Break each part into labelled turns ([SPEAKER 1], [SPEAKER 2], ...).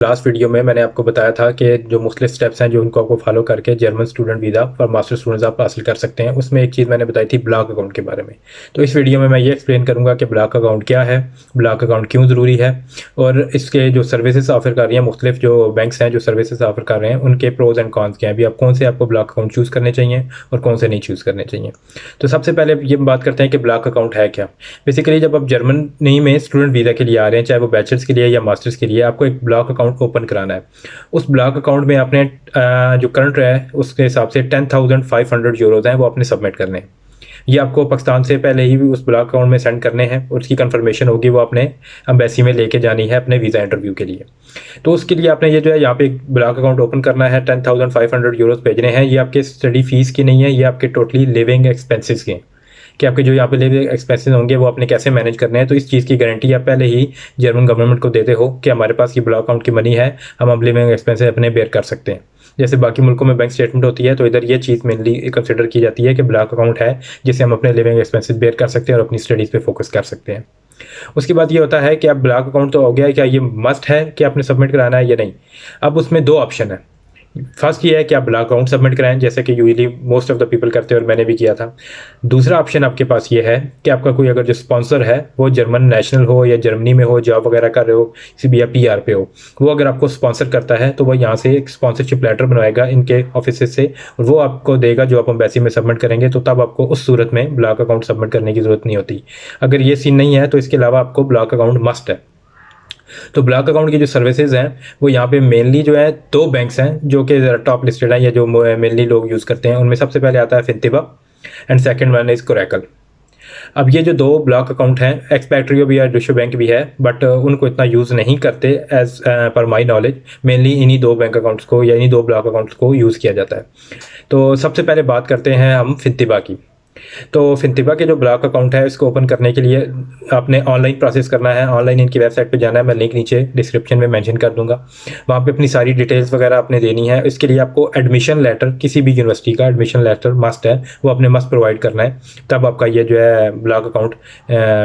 [SPEAKER 1] Last video में मैंने आपको बताया था कि जो मुख्तलिफ स्टेप्स हैं जो उनको आपको फॉलो करके जर्मन स्टूडेंट वीज़ा और मास्टर स्टूडेंट्स आप हासिल कर सकते हैं। उसमें एक चीज़ मैंने बताई थी ब्लॉक अकाउंट के बारे में। तो इस वीडियो में मैं ये एक्सप्लेन करूंगा कि ब्लॉक अकाउंट क्या है, ब्लॉक अकाउंट क्यों ज़रूरी है और इसके जो सर्विसेज ऑफर कर रही हैं मुख्तलिफ जो बैंक्स हैं जो सर्विसेज ऑफर कर रहे हैं उनके प्रोज एंड कॉन्स क्या हैं, अभी आप कौन से आपको ब्लॉक अकाउंट चूज़ करने चाहिए और कौन से नहीं चूज़ करने चाहिए। तो सबसे पहले ये बात करते हैं कि ब्लॉक अकाउंट है क्या। बेसिकली जब आप जर्मनी में स्टूडेंट वीज़ा के लिए आ रहे हैं, चाहे वो बैचलर्स के लिए या मास्टर्स के लिए, आपको एक ब्लॉक अकाउंट ओपन कराना है। उस ब्लॉक अकाउंट में आपने जो करंट है उसके हिसाब से 10,500 यूरोज हैं वो आपने सबमिट करने हैं। ये आपको पाकिस्तान से पहले ही उस ब्लॉक अकाउंट में सेंड करने हैं और उसकी कंफर्मेशन होगी वो अपने एम्बेसी में लेके जानी है अपने वीज़ा इंटरव्यू के लिए। तो उसके लिए आपने ये जो है यहाँ पे एक ब्लॉक अकाउंट ओपन करना है, 10,500 यूरोज भेजने हैं। ये आपके स्टडी फीस की नहीं है, ये आपके टोटली लिविंग एक्सपेंसेस के हैं कि आपके जो यहाँ पे लिविंग एक्सपेंसेस होंगे वो आपने कैसे मैनेज करने हैं। तो इस चीज़ की गारंटी आप पहले ही जर्मन गवर्नमेंट को देते हो कि हमारे पास ये ब्लॉक अकाउंट की मनी है, हम अब लिविंग एक्सपेंसेस अपने बेयर कर सकते हैं। जैसे बाकी मुल्कों में बैंक स्टेटमेंट होती है तो इधर ये चीज़ मेनली कंसिडर की जाती है कि ब्लॉक अकाउंट है जिससे हम अपने लिविंग एक्सपेंसेस बेयर कर सकते हैं और अपनी स्टडीज़ पे फोकस कर सकते हैं। उसके बाद ये होता है कि अब ब्लॉक अकाउंट तो हो गया, क्या ये मस्ट है कि आपने सबमिट कराना है या नहीं। अब उसमें दो ऑप्शन है। फर्स्ट ये है कि आप ब्लॉक अकाउंट सबमिट कराएं जैसे कि usually most of the people करते हैं और मैंने भी किया था। दूसरा ऑप्शन आपके पास ये है कि आपका कोई अगर जो स्पॉन्सर है वो जर्मन नेशनल हो या जर्मनी में हो, जॉब वगैरह कर रहे हो, किसी भी या PR पे हो, वो अगर आपको स्पॉन्सर करता है तो वो यहाँ से एक स्पॉन्सरशिप लेटर बनवाएगा इनके ऑफिस से और वो आपको देगा जो आप एम्बेसी में सबमिट करेंगे। तो तब आपको उस सूरत में ब्लॉक अकाउंट सबमिट करने की ज़रूरत नहीं होती। अगर ये सीन नहीं है तो इसके अलावा आपको ब्लॉक अकाउंट मस्ट है। तो ब्लॉक अकाउंट की जो सर्विसेज हैं वो यहाँ पे मेनली जो है दो बैंक्स हैं जो कि टॉप लिस्टेड हैं या जो मेनली लोग यूज़ करते हैं। उनमें सबसे पहले आता है फिनतिबा एंड सेकंड वन इज़ कोरैकल। अब ये जो दो ब्लॉक अकाउंट हैं, एक्सपैट्रियो भी है, डुशो बैंक भी है, बट उनको इतना यूज़ नहीं करते as per my knowledge. Mainly इन्हीं दो बैंक अकाउंट्स को या इन्हीं दो ब्लॉक अकाउंट्स को यूज़ किया जाता है। तो सबसे पहले बात करते हैं हम फिनतिबा की। तो फिनतिबा के जो ब्लॉक अकाउंट है इसको ओपन करने के लिए आपने ऑनलाइन प्रोसेस करना है। ऑनलाइन इनकी वेबसाइट पे जाना है, मैं लिंक नीचे डिस्क्रिप्शन में मेंशन कर दूंगा। वहाँ पे अपनी सारी डिटेल्स वगैरह आपने देनी है। इसके लिए आपको एडमिशन लेटर, किसी भी यूनिवर्सिटी का एडमिशन लेटर मस्ट है, वो आपने मस्ट प्रोवाइड करना है। तब आपका ये जो है ब्लॉक अकाउंट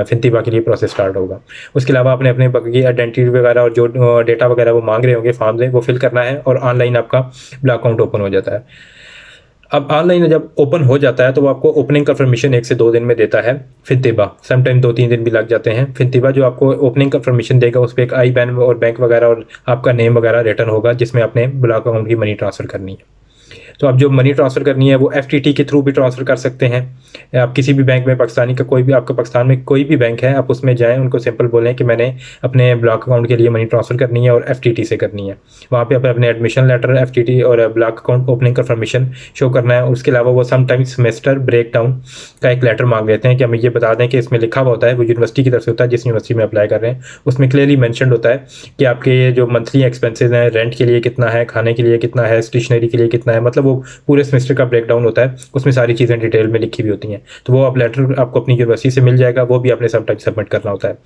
[SPEAKER 1] फिनतिबा के लिए प्रोसेस स्टार्ट होगा। उसके अलावा आपने अपने बाकी आइडेंटिटी वगैरह और जो डेटा वगैरह वो मांग रहे होंगे फॉर्म में वो फिल करना है और ऑनलाइन आपका ब्लॉक अकाउंट ओपन हो जाता है। अब ऑनलाइन जब ओपन हो जाता है तो वो आपको ओपनिंग कंफर्मेशन 1 से 2 दिन में देता है फिनतिबा। समटाइम 2-3 दिन भी लग जाते हैं। फिनतिबा जो आपको ओपनिंग कंफर्मेशन देगा उस पर एक IBAN और बैंक वगैरह और आपका नेम वगैरह रिटर्न होगा जिसमें आपने ब्लॉक अकाउंट की मनी ट्रांसफ़र करनी है। तो आप जो मनी ट्रांसफ़र करनी है वो FTT के थ्रू भी ट्रांसफ़र कर सकते हैं। आप किसी भी बैंक में, पाकिस्तानी का कोई भी, आपका पाकिस्तान में कोई भी बैंक है, आप उसमें जाएं, उनको सिंपल बोलें कि मैंने अपने ब्लॉक अकाउंट के लिए मनी ट्रांसफ़र करनी है और FTT से करनी है। वहाँ पे अपने एडमिशन लेटर, FTT और block account opening confirmation show करना है। उसके अलावा वो समटाइम्स सेमेस्टर ब्रेक डाउन का एक लेटर मांग लेते हैं कि हमें ये बता दें कि इसमें लिखा हुआ होता है, वो यूनिवर्सिटी की तरफ से होता है जिस यूनिवर्सिटी में अप्लाई कर रहे हैं, उसमें क्लियरली मैंशनड होता है कि आपके जो मंथली एक्सपेंसेस हैं, रेंट के लिए कितना है, खाने के लिए कितना है, स्टेशनरी के लिए कितना है, मतलब वो पूरे सेमेस्टर का ब्रेकडाउन होता है, उसमें सारी चीज़ें डिटेल में लिखी हुई होती हैं। तो वो आप लेटर आपको अपनी यूनिवर्सिटी से मिल जाएगा, वो भी आपने समटाइम सबमिट करना होता है।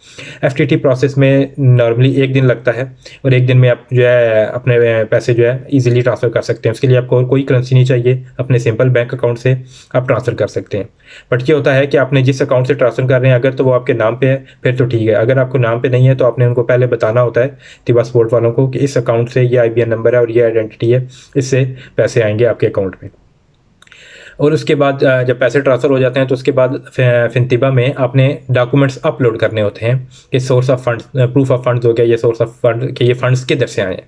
[SPEAKER 1] FTT प्रोसेस में नॉर्मली 1 दिन लगता है और 1 दिन में आप जो है अपने पैसे जो है ईजिली ट्रांसफ़र कर सकते हैं। उसके लिए आपको कोई करेंसी नहीं चाहिए, अपने सिंपल बैंक अकाउंट से आप ट्रांसफ़र कर सकते हैं। बट ये होता है कि आपने जिस अकाउंट से ट्रांसफ़र कर रहे हैं अगर तो वो आपके नाम पे है फिर तो ठीक है, अगर आपको नाम पे नहीं है तो आपने उनको पहले बताना होता है तिबा सपोर्ट वालों को कि इस अकाउंट से ये IBAN नंबर है और ये आइडेंटिटी है, इससे पैसे आएंगे आपके अकाउंट में। और उसके बाद जब पैसे ट्रांसफ़र हो जाते हैं तो उसके बाद फिनतिबा में आपने डॉक्यूमेंट्स अपलोड करने होते हैं कि source of funds, proof of funds हो गया, ये सोर्स ऑफ फंड कि ये फंड्स किधर से आए हैं।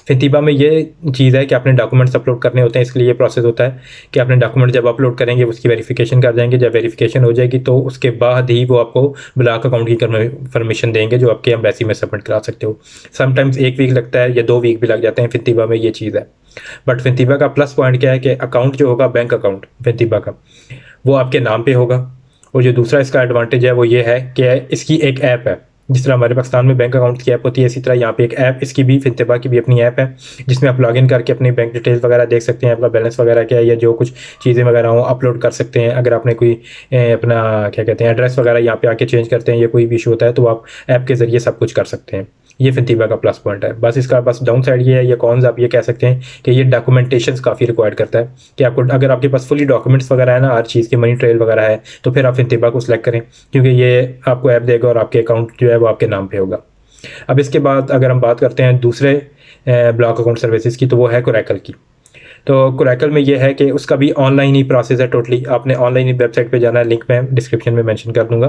[SPEAKER 1] फिनतिबा में ये चीज़ है कि आपने डॉक्यूमेंट्स अपलोड करने होते हैं। इसके लिए ये प्रोसेस होता है कि आपने डॉक्यूमेंट जब अपलोड करेंगे उसकी वेरिफिकेशन कर जाएंगे। जब वेरिफिकेशन हो जाएगी तो उसके बाद ही वो आपको ब्लॉक अकाउंट की परमिशन देंगे जो आपके एम्बेसी में सबमिट करा सकते हो। समटाइम्स 1 वीक लगता है या 2 वीक भी लग जाते हैं। फिनतिबा में ये चीज़ है। बट फिनतिबा का प्लस पॉइंट क्या है कि अकाउंट जो होगा, बैंक अकाउंट फिनतिबा का, वो आपके नाम पे होगा। और जो दूसरा इसका एडवांटेज है वो ये है कि इसकी एक ऐप है। जिस तरह हमारे पाकिस्तान में बैंक अकाउंट की ऐप होती है इसी तरह यहाँ पे एक ऐप, इसकी भी फिनतिबा की भी अपनी ऐप है जिसमें आप लॉगिन करके अपनी बैंक डिटेल्स वगैरह देख सकते हैं, आपका बैलेंस वगैरह क्या है या जो कुछ चीज़ें वगैरह हो अपलोड कर सकते हैं। अगर आपने कोई अपना क्या कहते हैं एड्रेस वगैरह यहाँ पे आके चेंज करते हैं या कोई भी इशू होता है तो आप ऐप के ज़रिए सब कुछ कर सकते हैं। ये फिनतिबा का प्लस पॉइंट है। बस इसका बस डाउन साइड ये है या कौन आप ये कह सकते हैं कि ये डॉक्यूमेंटेशंस काफ़ी रिक्वायर्ड करता है कि आपको, अगर आपके पास फुली डॉक्यूमेंट्स वगैरह है ना, हर चीज़ की मनी ट्रेल वगैरह है, तो फिर आप फिनतिबा को सिलेक्ट करें क्योंकि ये आपको ऐप देगा और आपके अकाउंट जो है वो आपके नाम पे होगा। अब इसके बाद अगर हम बात करते हैं दूसरे ब्लॉक अकाउंट सर्विसेज की, तो वो है कोरैकल की। तो कोरैकल में ये है कि उसका भी ऑनलाइन ही प्रोसेस है टोटली। आपने ऑनलाइन ही वेबसाइट पे जाना है, लिंक मैं डिस्क्रिप्शन में मेंशन कर दूंगा।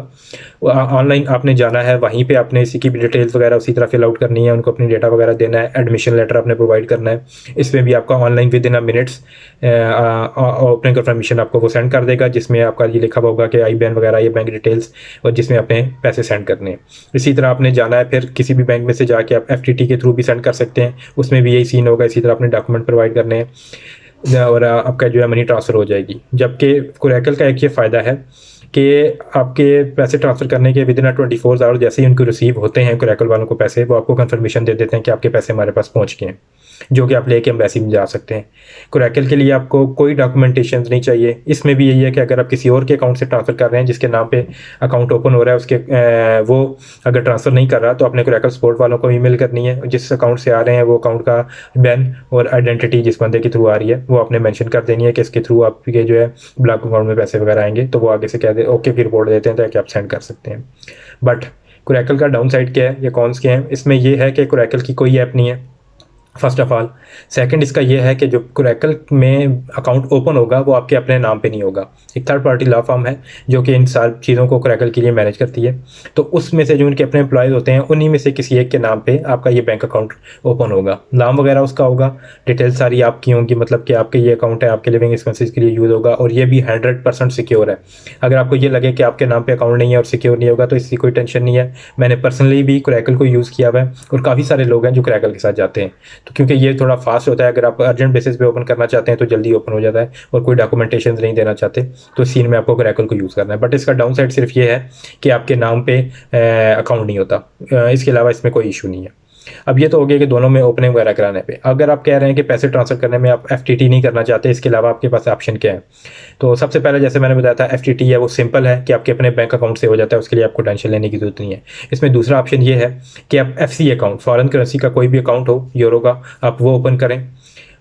[SPEAKER 1] ऑनलाइन आपने जाना है, वहीं पे आपने इसी की भी डिटेल्स वगैरह उसी तरह फिल आउट करनी है, उनको अपनी डेटा वगैरह देना है, एडमिशन लेटर आपने प्रोवाइड करना है। इसमें भी आपका online within a minutes opening confirmation आपको वो सेंड कर देगा, जिसमें आपका ये लिखा हुआ होगा कि आई बैन वगैरह, ये बैंक डिटेल्स, और जिसमें आपने पैसे सेंड करने हैं। इसी तरह आपने जाना है फिर किसी भी बैंक में से जाके आप FTT के थ्रू भी सेंड कर सकते हैं, उसमें भी यही सीन होगा। इसी तरह आपने डॉक्यूमेंट प्रोवाइड करने हैं और आपका जो है मनी ट्रांसफ़र हो जाएगी। जबकि कोरैकल का एक ये फ़ायदा है कि आपके पैसे ट्रांसफ़र करने के विद इन 24 आवर जैसे ही उनको रिसीव होते हैं कोरैकल वालों को पैसे, वो आपको कंफर्मेशन दे देते हैं कि आपके पैसे हमारे पास पहुंच गए हैं, जो कि आप लेके एम्बेसी में जा सकते हैं। कोरैकल के लिए आपको कोई डॉक्यूमेंटेशन नहीं चाहिए। इसमें भी यही है कि अगर आप किसी और के अकाउंट से ट्रांसफ़र कर रहे हैं जिसके नाम पे अकाउंट ओपन हो रहा है, उसके वो अगर ट्रांसफ़र नहीं कर रहा तो अपने कोरैकल सपोर्ट वालों को ईमेल करनी है। जिस अकाउंट से आ रहे हैं वो अकाउंट का बैन और आइडेंटिटी जिस बंदे के थ्रू आ रही है वो आपने मेंशन कर देनी है कि इसके थ्रू आपके जो है ब्लॉक अकाउंट में पैसे वगैरह आएंगे, तो वो आगे से कह दे ओके की रिपोर्ट देते हैं ताकि आप सेंड कर सकते हैं। बट कोरैकल का डाउन साइड क्या है या कॉन्स क्या है, इसमें ये है कि कोरैकल की कोई ऐप नहीं है फर्स्ट ऑफ ऑल। सेकंड इसका ये है कि जो कोरैकल में अकाउंट ओपन होगा वो आपके अपने नाम पे नहीं होगा, एक थर्ड पार्टी लॉ फर्म है जो कि इन सारी चीज़ों को कोरैकल के लिए मैनेज करती है। तो उसमें से जो उनके अपने एम्प्लॉयज़ होते हैं उन्हीं में से किसी एक के नाम पे आपका ये बैंक अकाउंट ओपन होगा, नाम वगैरह उसका होगा, डिटेल्स सारी आपकी होंगी, मतलब कि आपके ये अकाउंट है आपके लिविंग एक्सपेंसेस के लिए यूज़ होगा, और ये भी 100% सिक्योर है। अगर आपको ये लगे कि आपके नाम पर अकाउंट नहीं है और सिक्योर नहीं होगा तो इसकी कोई टेंशन नहीं है। मैंने पर्सनली भी कोरैकल को यूज़ किया हुआ है और काफ़ी सारे लोग हैं जो कोरैकल के साथ जाते हैं, तो क्योंकि ये थोड़ा फास्ट होता है। अगर आप अर्जेंट बेसिस पे ओपन करना चाहते हैं तो जल्दी ओपन हो जाता है, और कोई डॉक्यूमेंटेशन नहीं देना चाहते तो सीन में आपको कोरैकल को यूज़ करना है। बट इसका डाउन साइड सिर्फ ये है कि आपके नाम पे अकाउंट नहीं होता, इसके अलावा इसमें कोई इशू नहीं है। अब ये तो हो गया कि दोनों में ओपनिंग वगैरह कराने पे। अगर आप कह रहे हैं कि पैसे ट्रांसफर करने में आप FTT नहीं करना चाहते, इसके अलावा आपके पास ऑप्शन क्या है, तो सबसे पहले जैसे मैंने बताया था FTT है वो सिंपल है कि आपके अपने बैंक अकाउंट से हो जाता है, उसके लिए आपको टेंशन लेने की जरूरत नहीं है। इसमें दूसरा ऑप्शन ये है कि आप FC अकाउंट, फॉरेन करेंसी का कोई भी अकाउंट हो यूरो का, आप वो ओपन करें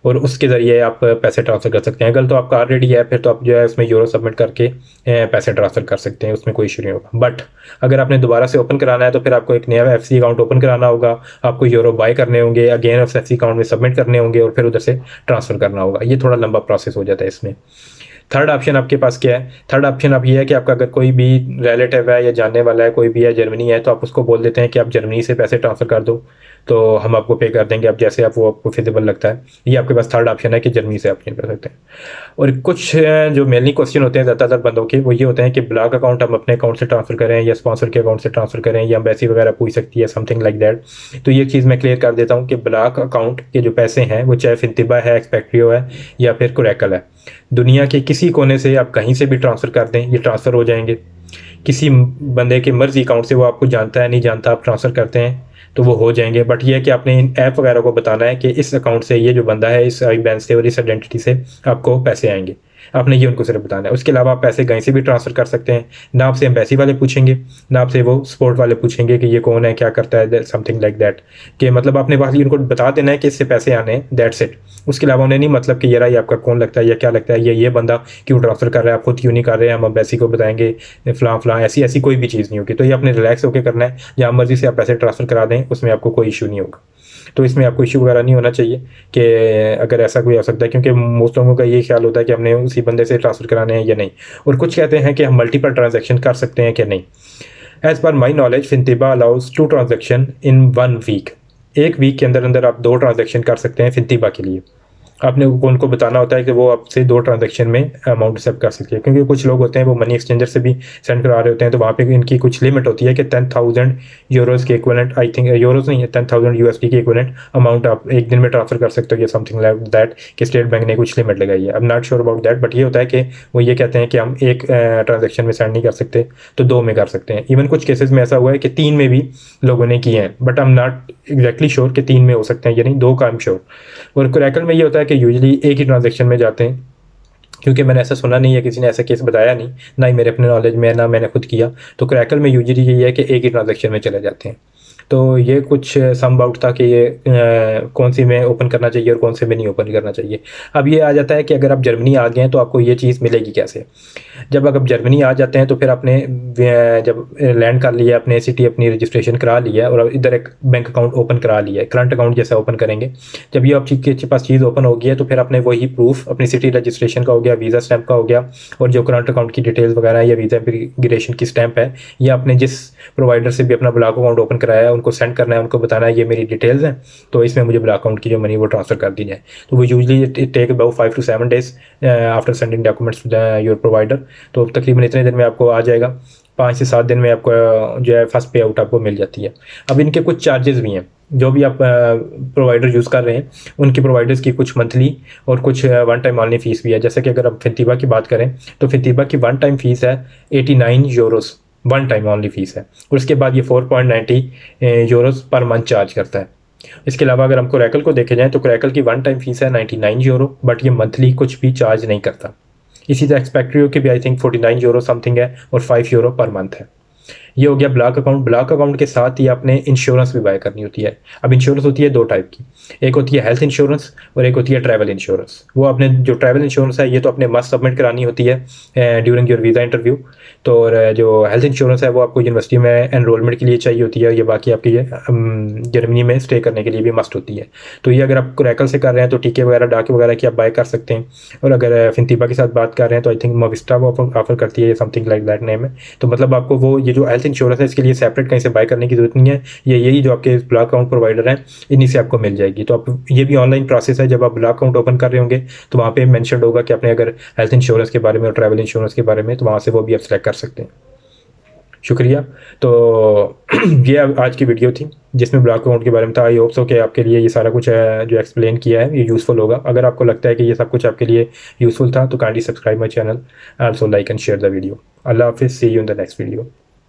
[SPEAKER 1] और उसके ज़रिए आप पैसे ट्रांसफ़र कर सकते हैं। अगर तो आपका ऑलरेडी है फिर तो आप जो है उसमें यूरो सबमिट करके पैसे ट्रांसफ़र कर सकते हैं, उसमें कोई इशू नहीं होगा। बट अगर आपने दोबारा से ओपन कराना है तो फिर आपको एक नया FC अकाउंट ओपन कराना होगा, आपको यूरो बाय करने होंगे, अगेन उस FC अकाउंट में सबमिट करने होंगे और फिर उधर से ट्रांसफ़र करना होगा। ये थोड़ा लंबा प्रोसेस हो जाता है इसमें। थर्ड ऑप्शन आपके पास क्या है, थर्ड ऑप्शन अब ये है कि आपका अगर कोई भी रिलेटिव है या जानने वाला है, कोई भी है जर्मनी है, तो आप उसको बोल देते हैं कि आप जर्मनी से पैसे ट्रांसफ़र कर दो तो हम आपको पे कर देंगे, अब जैसे आप वो आपको फिजिबल लगता है। ये आपके पास थर्ड ऑप्शन है कि जर्मनी से आप नहीं कर सकते हैं। और कुछ जो मेनली क्वेश्चन होते हैं ज़्यादातर बंदों के वो ये होते हैं कि ब्लॉक अकाउंट हम अपने अकाउंट से ट्रांसफ़र करें या स्पॉन्सर के अकाउंट से ट्रांसफ़र करें या एम्बेसी वगैरह पूछ सकती है, समथिंग लाइक दैट। तो ये चीज़ मैं क्लियर कर देता हूँ कि ब्लॉक अकाउंट के जो पैसे हैं वो चाहे फिनतिबा है, एक्सपेक्ट्रियो है या फिर कोरैकल है, दुनिया के किसी कोने से आप कहीं से भी ट्रांसफ़र कर दें ये ट्रांसफ़र हो जाएंगे। किसी बंदे के मर्जी अकाउंट से, वो आपको जानता है नहीं जानता, आप ट्रांसफ़र करते हैं तो वो हो जाएंगे। बट ये है कि आपने इन ऐप वगैरह को बताना है कि इस अकाउंट से ये जो बंदा है इस बैंक से और इस आइडेंटिटी से आपको पैसे आएंगे, आपने ये उनको सिर्फ बताना है। उसके अलावा आप पैसे कहीं से भी ट्रांसफ़र कर सकते हैं, ना आपसे एम्बेसी वाले पूछेंगे ना आपसे वो सपोर्ट वाले पूछेंगे कि ये कौन है क्या करता है, समथिंग लाइक दैट। कि मतलब आपने बस उनको बता देना है कि इससे पैसे आने हैं, दैट्स इट। उसके अलावा उन्हें नहीं मतलब कि ये आपका कौन लगता है या क्या लगता है, ये बंदा क्यों ट्रांसफ़र कर रहा है, आप खुद क्यों नहीं कर रहे हैं, हम एम्बेसी को बताएंगे फ़लाँ ऐसी ऐसी कोई भी चीज़ नहीं होगी। तो ये आपने रिलैक्स होकर करना है, जहाँ मर्जी से आप पैसे ट्रांसफ़र करा दें, उसमें आपको कोई इशू नहीं होगा। तो इसमें आपको इशू वगैरह नहीं होना चाहिए कि अगर ऐसा कोई हो सकता है, क्योंकि मोस्ट लोगों का ये ख्याल होता है कि हमने उसी बंदे से ट्रांसफ़र कराने हैं या नहीं, और कुछ कहते हैं कि हम मल्टीपल ट्रांजैक्शन कर सकते हैं कि नहीं। As per my knowledge Fintiba allows 2 transaction in 1 week. एक वीक के अंदर अंदर आप 2 ट्रांजैक्शन कर सकते हैं फिनतिबा के लिए। आपने उनको बताना होता है कि वो आपसे 2 ट्रांजैक्शन में अमाउंट एक्सेप्ट कर सकते हैं, क्योंकि कुछ लोग होते हैं वो मनी एक्सचेंजर से भी सेंड करा रहे होते हैं, तो वहाँ पे इनकी कुछ लिमिट होती है कि 10,000 यूरोज़ के इक्विवेलेंट, आई थिंक यूरोज़ नहीं है, 10,000 USD के इक्विवेलेंट अमाउंट आप एक दिन में ट्रांसफ़र कर सकते हो या समथिंग लाइक दैट, कि स्टेट बैंक ने कुछ लिमिट लगाई है। अब not sure about that, but ये होता है कि वो ये कहते हैं कि हम एक ट्रांजेक्शन में सेंड नहीं कर सकते तो 2 में कर सकते हैं। इवन कुछ केसेस में ऐसा हुआ है कि 3 में भी लोगों ने किए हैं, but I am not exactly sure कि 3 में हो सकते हैं या नहीं, 2 का आई एम श्योर। और कोरैकल में ये होता है कि यूजली एक ही ट्रांजैक्शन में जाते हैं, क्योंकि मैंने ऐसा सुना नहीं है, किसी ने ऐसा केस बताया नहीं, ना ही मेरे अपने नॉलेज में, ना मैंने खुद किया। तो कोरैकल में यूजली ये है कि एक ही ट्रांजैक्शन में चले जाते हैं। तो ये कुछ सम बाउट था कि ये कौन सी में ओपन करना चाहिए और कौन से में नहीं ओपन करना चाहिए। अब ये आ जाता है कि अगर आप जर्मनी आ गए हैं तो आपको ये चीज़ मिलेगी कैसे। जब अगर जर्मनी आ जाते हैं तो फिर आपने जब लैंड कर लिया, अपने सिटी अपनी रजिस्ट्रेशन करा लिया और इधर एक बैंक अकाउंट ओपन करा लिया है, करंट अकाउंट जैसा ओपन करेंगे। जब ये आपके पास चीज़ ओपन हो गई है तो फिर आपने वही प्रूफ अपनी सिटी रजिस्ट्रेशन का हो गया, वीज़ा स्टैंप का हो गया, और जो करंट अकाउंट की डिटेल्स वगैरह है या वीज़ा इमिग्रेशन की स्टैंप है, ये आपने जिस प्रोवाइडर से भी अपना ब्लॉक अकाउंट ओपन कराया है उनको सेंड करना है, उनको बताना है ये मेरी डिटेल्स हैं, तो इसमें मुझे ब्लॉक अकाउंट की जो मनी वो ट्रांसफ़र कर दी जाए। तो वो usually take about 5 to 7 days after sending documents to your provider. तो तकरीबन इतने दिन में आपको आ जाएगा, 5 से 7 दिन में आपको जो है फर्स्ट पे आउट आपको मिल जाती है। अब इनके कुछ चार्जेस भी हैं, जो भी आप प्रोवाइडर यूज़ कर रहे हैं उनकी प्रोवाइडर्स की कुछ मंथली और कुछ वन टाइम ऑनली फ़ीस भी है। जैसे कि अगर आप फिनतिबा की बात करें तो फिनतिबा की वन टाइम फ़ीस है 89 Euros, one time only fees है, और उसके बाद ये 4.90 यूरोस पर मंथ चार्ज करता है। इसके अलावा अगर हम क्रैकल को देखे जाएँ तो क्रैकल की वन टाइम फ़ीस है 99 यूरो, बट ये मंथली कुछ भी चार्ज नहीं करता। इसी तरह एक्सपेक्ट्रियो की भी आई थिंक 49 यूरो समथिंग है और 5 यूरो पर मंथ है। ये हो गया ब्लॉक अकाउंट। ब्लॉक अकाउंट के साथ ही आपने इंश्योरेंस भी बाय करनी होती है। अब इंश्योरेंस होती है दो टाइप की, एक होती है हेल्थ इंश्योरेंस और एक होती है ट्रैवल इंश्योरेंस। वो आपने जो ट्रैवल इंश्योरेंस है ये तो अपने मस्ट सबमिट करानी होती है ड्यूरिंग योर वीज़ा इंटरव्यू। तो और जो हेल्थ इंश्योरेंस है वो आपको यूनिवर्सिटी में एनरोलमेंट के लिए चाहिए होती है, ये बाकी आपकी ये जर्मनी में स्टे करने के लिए भी मस्ट होती है। तो ये अगर आप क्रैकल से कर रहे हैं तो टीके वगैरह डाके वगैरह की आप बाय कर सकते हैं, और अगर फिनतिबा के साथ बात कर रहे हैं तो आई थिंक मोविस्टा वो ऑफर करती है, समथिंग लाइक दैट नेम है। तो मतलब आपको वो ये जो हेल्थ इंश्योरेंस है इसके लिए सेपरेट कहीं से बाय करने की जरूरत नहीं है, ये यही जो आपके ब्लॉक अकाउंट प्रोवाइडर हैं इन्हीं से आपको मिल जाएगी। तो आप ये भी ऑनलाइन प्रोसेस है, जब आप ब्लॉक अकाउंट ओपन कर रहे होंगे तो वहाँ पे मेंशन होगा कि आपने अगर हेल्थ इंश्योरेंस के बारे में और ट्रैवल इंश्योरेंस के बारे में, तो वहाँ से वो भी आप सेलेक्ट कर सकते हैं। शुक्रिया। तो ये आज की वीडियो थी जिसमें ब्लॉक अकाउंट के बारे में था। आई होप सो कि आपके लिए ये सारा कुछ है जो एक्सप्लेन किया है ये यूज़फुल होगा। अगर आपको लगता है कि ये सब कुछ आपके लिए यूज़फुल था तो kindly subscribe my channel, also like and share the video. अल्लाह हाफिज़, see you in the next video.